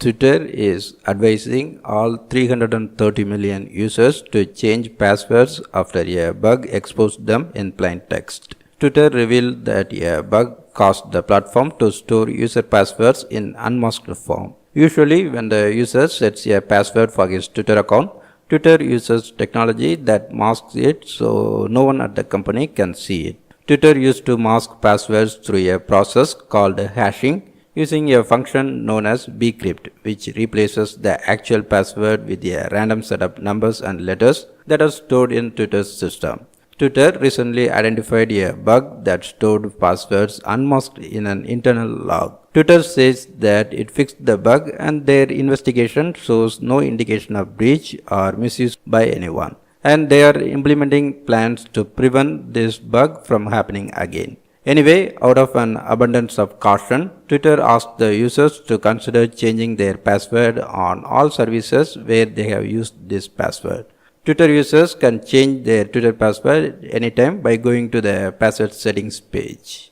Twitter is advising all 330 million users to change passwords after a bug exposed them in plain text. Twitter revealed that a bug caused the platform to store user passwords in unmasked form. Usually, when the user sets a password for his Twitter account, Twitter uses technology that masks it so no one at the company can see it. Twitter used to mask passwords through a process called hashing using a function known as bcrypt, which replaces the actual password with a random set of numbers and letters that are stored in Twitter's system. Twitter recently identified a bug that stored passwords unmasked in an internal log. Twitter says that it fixed the bug and their investigation shows no indication of breach or misuse by anyone. And they are implementing plans to prevent this bug from happening again. Anyway, out of an abundance of caution, Twitter asked the users to consider changing their password on all services where they have used this password. Twitter users can change their Twitter password anytime by going to the password settings page.